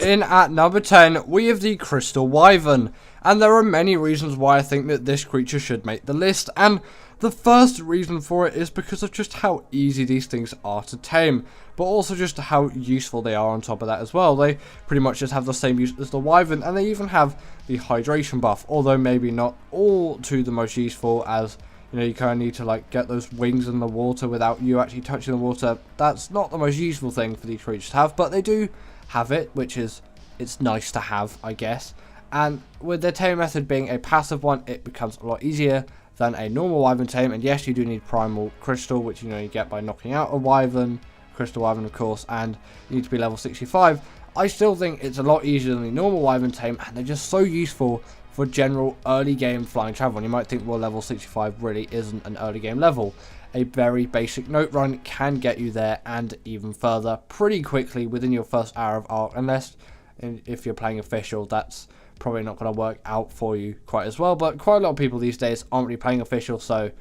In at number 10, we have the Crystal Wyvern, and there are many reasons why I think that this creature should make the list, and the first reason for it is because of just how easy these things are to tame, but also just how useful they are on top of that as well. They pretty much just have the same use as the Wyvern, and they even have the hydration buff, although maybe not all to the most useful, as you know, you kind of need to like get those wings in the water without you actually touching the water. That's not the most useful thing for these creatures to have, but they do have it, which is, it's nice to have, I guess. And with their tame method being a passive one, it becomes a lot easier than a normal Wyvern tame. And yes, you do need Primal Crystal, which you know you get by knocking out a Wyvern, Crystal Wyvern of course, and you need to be level 65. I still think it's a lot easier than the normal Wyvern tame, and they're just so useful for general early game flying travel. And you might think, well, level 65 really isn't an early game level. A very basic note run can get you there and even further pretty quickly within your first hour of Ark, unless if you're playing official, that's probably not going to work out for you quite as well. But quite a lot of people these days aren't really playing official, so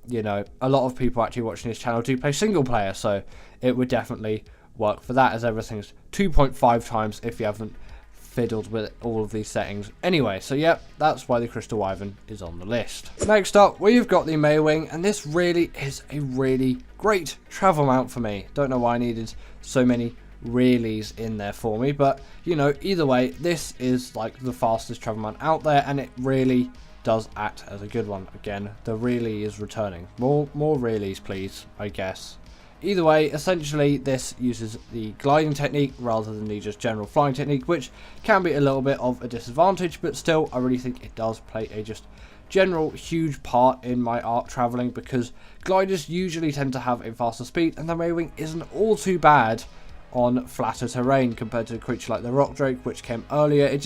you know, a lot of people actually watching this channel do play single player, so it would definitely work for that, as everything's 2.5 times if you haven't fiddled with all of these settings anyway. So yep, that's why the Crystal Wyvern is on the list. Next up, we've got the Mwing, and this really is a really great travel mount for me. Don't know why I needed so many reallys in there for me, but you know, either way, this is like the fastest travel mount out there, and it really does act as a good one. Again, the really is returning. More reallys please, I guess. Either way, essentially this uses the gliding technique rather than the just general flying technique, which can be a little bit of a disadvantage, but still I really think it does play a just general huge part in my Ark traveling, because gliders usually tend to have a faster speed, and the Mwing isn't all too bad on flatter terrain compared to a creature like the Rock Drake, which came earlier. It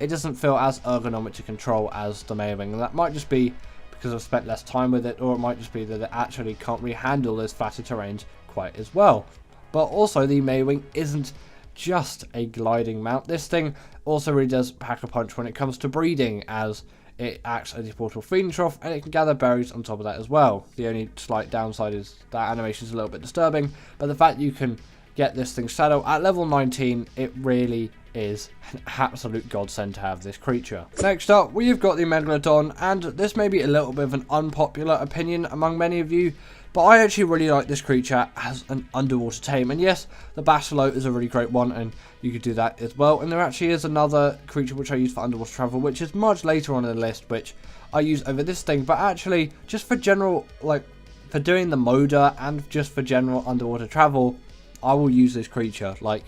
doesn't feel as ergonomic to control as the Mwing, and that might just be because I've spent less time with it, or it might just be that it actually can't really handle those flatter terrains quite as well. But also, the Mwing isn't just a gliding mount. This thing also really does pack a punch when it comes to breeding, as it acts as a portable feeding trough, and it can gather berries on top of that as well. The only slight downside is that animation is a little bit disturbing, but the fact you can get this thing Shadow at level 19, it really is an absolute godsend to have this creature. Next up, we've got the Megalodon, and this may be a little bit of an unpopular opinion among many of you, but I actually really like this creature as an underwater tame. And yes, the Basilo is a really great one, and you could do that as well. And there actually is another creature which I use for underwater travel, which is much later on in the list, which I use over this thing. But actually, just for general, like for doing the Moda and just for general underwater travel, I will use this creature. Like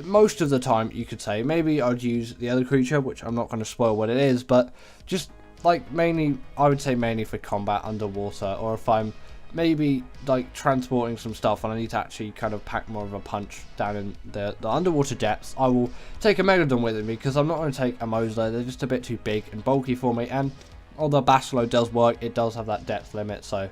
most of the time, you could say. Maybe I'd use the other creature, which I'm not going to spoil what it is, but just like mainly, I would say mainly for combat underwater, or if I'm maybe like transporting some stuff and I need to actually kind of pack more of a punch down in the underwater depths, I will take a Megalodon with me, because I'm not going to take a Moda. They're just a bit too big and bulky for me, and although Basilo does work, it does have that depth limit, so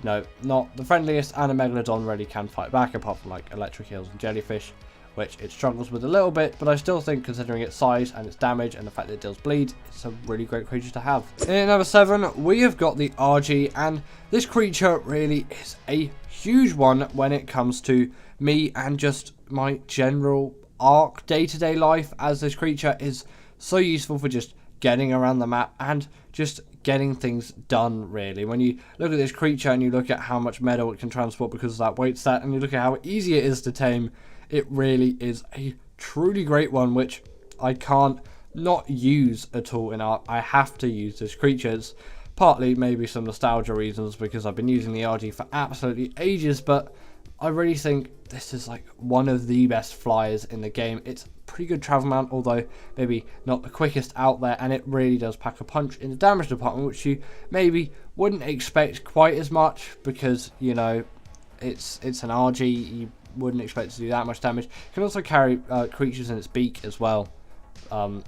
no, not the friendliest, and a Megalodon really can fight back, apart from like electric eels and jellyfish, which it struggles with a little bit, but I still think, considering its size and its damage and the fact that it deals bleed, it's a really great creature to have. In at number 7, we have got the RG, and this creature really is a huge one when it comes to me and just my general Ark day-to-day life, as this creature is so useful for just getting around the map and just getting things done, really. When you look at this creature and you look at how much metal it can transport because of that weight stat, and you look at how easy it is to tame, it really is a truly great one, which I can't not use at all in Ark. I have to use this creature. It's partly maybe some nostalgia reasons, because I've been using the RG for absolutely ages, but I really think this is like one of the best flyers in the game. It's a pretty good travel mount, although maybe not the quickest out there, and it really does pack a punch in the damage department, which you maybe wouldn't expect quite as much, because you know it's an RG. You wouldn't expect to do that much damage. It can also carry creatures in its beak as well,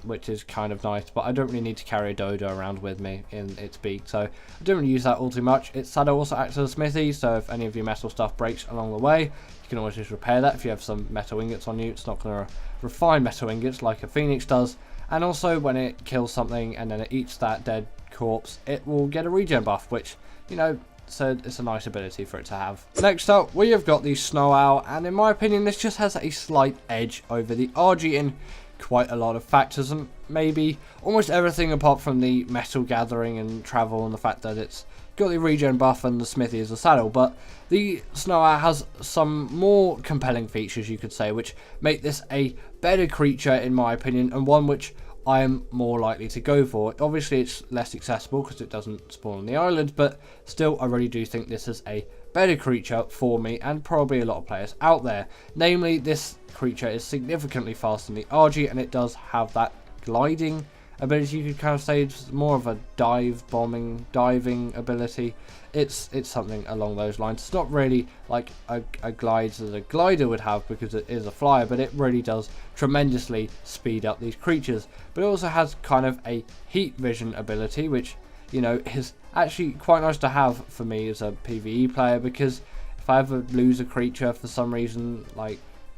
which is kind of nice, but I don't really need to carry a Dodo around with me in its beak, so I don't really use that all too much. Its saddle also acts as a smithy, so if any of your metal stuff breaks along the way, you can always just repair that. If you have some metal ingots on you, it's not going to refine metal ingots like a Phoenix does. And also, when it kills something and then it eats that dead corpse, it will get a regen buff, which, you know, it's a nice ability for it to have. Next up, we have got the Snowowl, and in my opinion, this just has a slight edge over the RG in quite a lot of factors, and maybe almost everything apart from the metal gathering and travel and the fact that it's got the regen buff and the smithy as a saddle. But the Snowowl has some more compelling features, you could say, which make this a better creature in my opinion, and one which I am more likely to go for. Obviously it's less accessible because it doesn't spawn on the island, but still I really do think this is a better creature for me and probably a lot of players out there. Namely, this creature is significantly faster than the RG, and it does have that gliding ability. You could kind of say it's more of a diving ability. It's something along those lines. It's not really like a glide that a glider would have because it is a flyer, but it really does tremendously speed up these creatures. But it also has kind of a heat vision ability, which, you know, is actually quite nice to have for me as a PvE player, because if I ever lose a creature for some reason, like,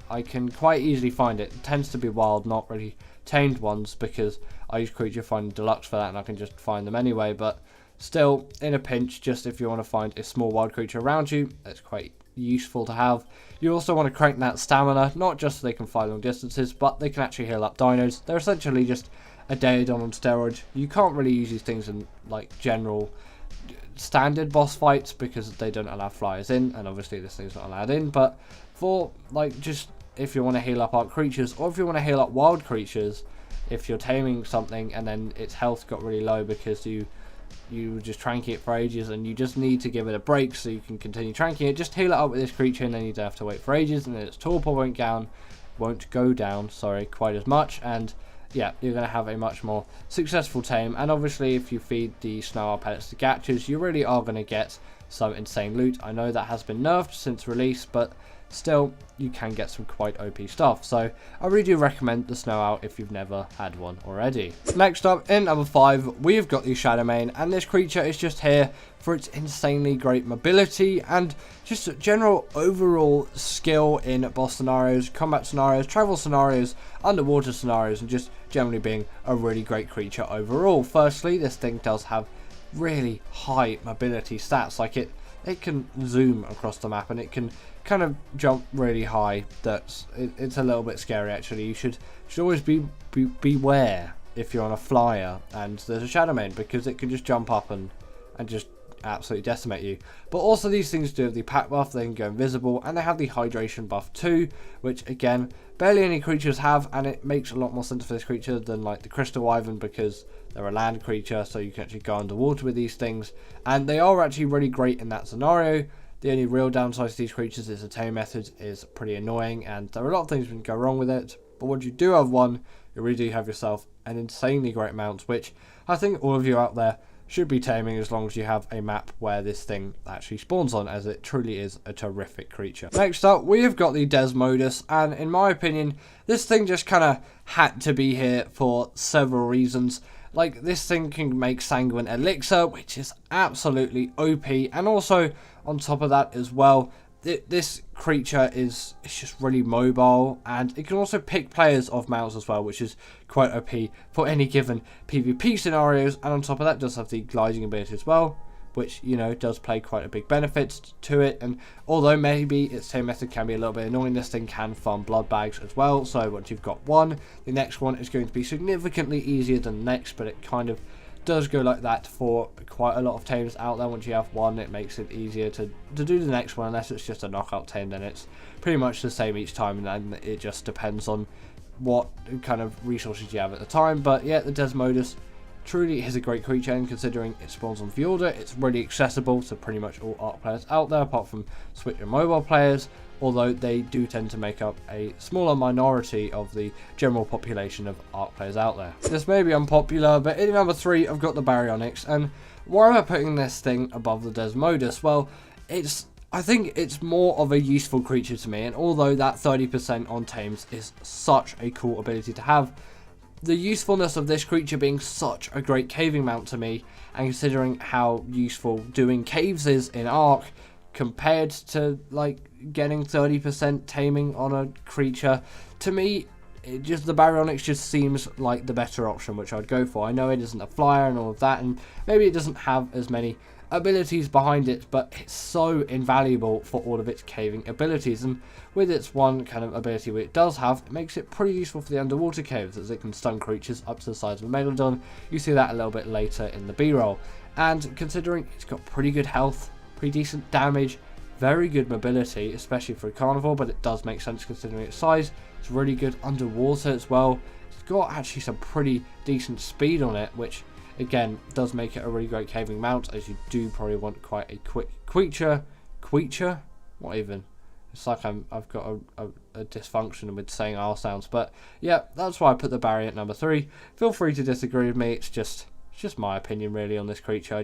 I can quite easily find it. It tends to be wild, not really tamed ones, because I use creature find deluxe for that and I can just find them anyway. But still, in a pinch, just if you want to find a small wild creature around you, it's quite useful to have. You also want to crank that stamina, not just so they can fly long distances, but they can actually heal up dinos. They're essentially just a Daedon on steroids. You can't really use these things in like general standard boss fights because they don't allow flyers in, and obviously this thing's not allowed in. But for like just if you want to heal up Ark creatures, or if you want to heal up wild creatures, if you're taming something and then its health got really low because you were just tranking it for ages and you just need to give it a break so you can continue tranking it, just heal it up with this creature and then you don't have to wait for ages, and then its torpor won't go down quite as much, and yeah, you're going to have a much more successful tame. And obviously if you feed the Snowowl pellets to Gatchers, you really are going to get some insane loot. I know that has been nerfed since release, but still you can get some quite OP stuff. So I really do recommend the Snowowl if you've never had one already. Next up, in number 5, we've got the Shadowman, and this creature is just here for its insanely great mobility and just general overall skill in boss scenarios, combat scenarios, travel scenarios, underwater scenarios, and just generally being a really great creature overall. Firstly, this thing does have really high mobility stats. Like it can zoom across the map and it can kind of jump really high. It's a little bit scary actually. You should always beware if you're on a flyer and there's a Shadowman, because it can just jump up and just absolutely decimate you. But also these things do have the pack buff, they can go invisible, and they have the hydration buff too, which again barely any creatures have, and it makes a lot more sense for this creature than like the Crystal Wyvern, because they're a land creature, so you can actually go underwater with these things, and they are actually really great in that scenario. The only real downside to these creatures is the tame method is pretty annoying, and there are a lot of things that can go wrong with it. But once you do have one, you really do have yourself an insanely great mount, which I think all of you out there should be taming as long as you have a map where this thing actually spawns on, as it truly is a terrific creature. Next up, we have got the Desmodus, and in my opinion, this thing just kind of had to be here for several reasons. Like, this thing can make Sanguine Elixir, which is absolutely OP, and also on top of that as well, this creature is just really mobile, and it can also pick players off mounts as well, which is quite OP for any given PvP scenarios. And on top of that, does have the gliding ability as well, which, you know, does play quite a big benefit to it. And although maybe its tame method can be a little bit annoying, this thing can farm blood bags as well. So once you've got one, the next one is going to be significantly easier than the next, but it kind of does go like that for quite a lot of tames out there. Once you have one, it makes it easier to do the next one, unless it's just a knockout tame, then it's pretty much the same each time, and then it just depends on what kind of resources you have at the time. But yeah, the Desmodus truly is a great creature, and considering it spawns on Fjorda, it's really accessible to pretty much all Ark players out there, apart from Switch and mobile players, although they do tend to make up a smaller minority of the general population of Ark players out there. This may be unpopular, but in number 3, I've got the Bionics, and why am I putting this thing above the Desmodus? Well, I think it's more of a useful creature to me, and although that 30% on tames is such a cool ability to have, the usefulness of this creature being such a great caving mount to me, and considering how useful doing caves is in Ark compared to like getting 30% taming on a creature, to me the Bionics just seems like the better option, which I'd go for. I know it isn't a flyer and all of that, and maybe it doesn't have as many abilities behind it, but it's so invaluable for all of its caving abilities. And with its one kind of ability which it does have, it makes it pretty useful for the underwater caves, as it can stun creatures up to the size of a Megalodon. You see that a little bit later in the B-roll. And considering it's got pretty good health, pretty decent damage, very good mobility, especially for a carnivore, but it does make sense considering its size. It's really good underwater as well. It's got actually some pretty decent speed on it, which again does make it a really great caving mount, as you do probably want quite a quick creature. What even? It's like I've got a dysfunction with saying R sounds, but yeah, that's why I put the barrier at number 3. Feel free to disagree with me. It's just my opinion really on this creature.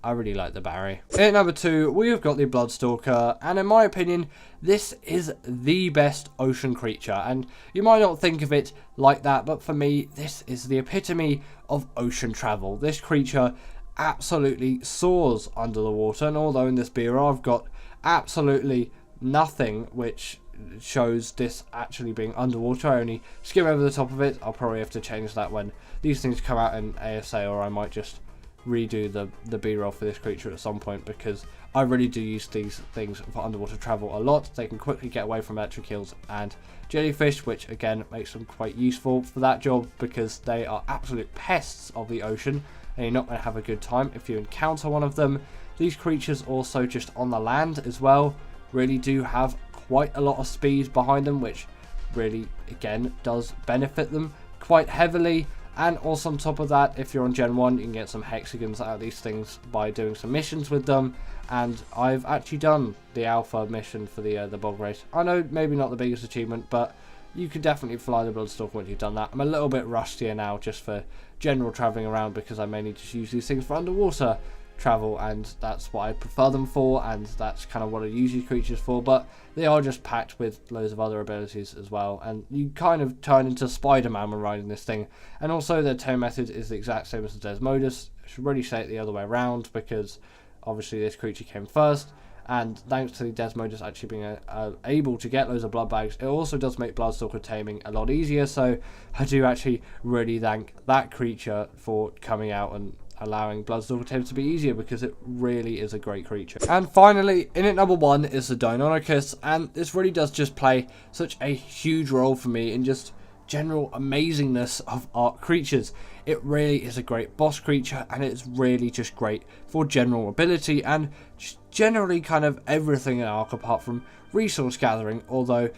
I really like the Barry. At number 2, we have got the Bloodstalker, and in my opinion, this is the best ocean creature. And you might not think of it like that, but for me, this is the epitome of ocean travel. This creature absolutely soars under the water, and although in this bureau I've got absolutely nothing which shows this actually being underwater, I only skim over the top of it. I'll probably have to change that when these things come out in ASA, or I might just redo the B-roll for this creature at some point, because I really do use these things for underwater travel a lot. They can quickly get away from electric eels and jellyfish, which again makes them quite useful for that job, because they are absolute pests of the ocean and you're not going to have a good time if you encounter one of them. These creatures also just on the land as well really do have quite a lot of speed behind them, which really again does benefit them quite heavily. And also on top of that, if you're on Gen 1, you can get some hexagons out of these things by doing some missions with them. And I've actually done the alpha mission for the bog race. I know maybe not the biggest achievement, but you can definitely fly the Bloodstalker once you've done that. I'm a little bit rustier now just for general travelling around, because I mainly just use these things for underwater travel, and that's what I prefer them for, and that's kind of what I use these creatures for. But they are just packed with loads of other abilities as well, and you kind of turn into Spider-Man when riding this thing. And also their tame method is the exact same as the Desmodus. I should really say it the other way around, because obviously this creature came first, and thanks to the Desmodus actually being able to get loads of blood bags, it also does make Bloodstalker taming a lot easier. So I do actually really thank that creature for coming out and allowing Bloodstalker Tames to be easier, because it really is a great creature. And finally, in at number 1 is the Deinonychus, and this really does just play such a huge role for me in just general amazingness of Ark creatures. It really is a great boss creature, and it's really just great for general ability and just generally kind of everything in Ark apart from resource gathering, although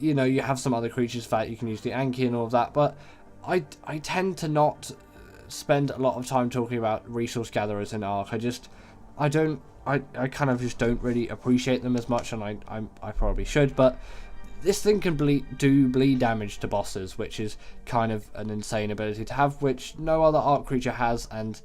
you know you have some other creatures that you can use the Anki and all of that, but I tend to not spend a lot of time talking about resource gatherers in Ark. I kind of just don't really appreciate them as much, and I probably should, but this thing can bleed damage to bosses, which is kind of an insane ability to have, which no other Ark creature has. And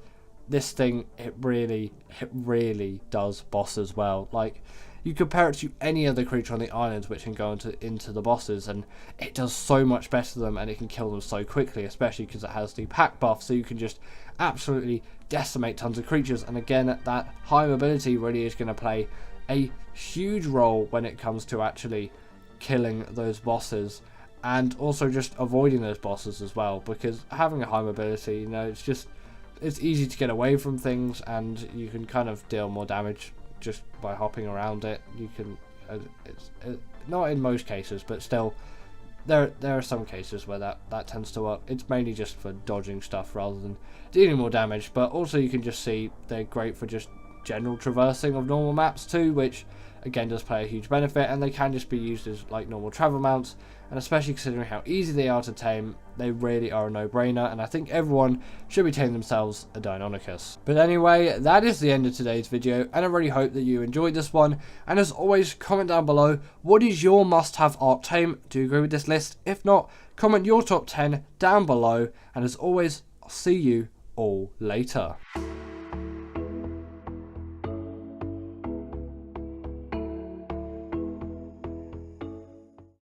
this thing, it really does bosses well. Like, you compare it to any other creature on the islands which can go into the bosses, and it does so much better than them, and it can kill them so quickly, especially because it has the pack buff, so you can just absolutely decimate tons of creatures. And again, that high mobility really is going to play a huge role when it comes to actually killing those bosses, and also just avoiding those bosses as well, because having a high mobility, you know, it's easy to get away from things, and you can kind of deal more damage just by hopping around it. You can it's not in most cases, but still there are some cases where that tends to work. It's mainly just for dodging stuff rather than dealing more damage, but also you can just see they're great for just general traversing of normal maps too, which again does play a huge benefit, and they can just be used as like normal travel mounts. And especially considering how easy they are to tame, they really are a no-brainer, and I think everyone should be taming themselves a Deinonychus. But anyway, that is the end of today's video, and I really hope that you enjoyed this one. And as always, comment down below, what is your must-have Ark tame? Do you agree with this list? If not, comment your top 10 down below, and as always, I'll see you all later.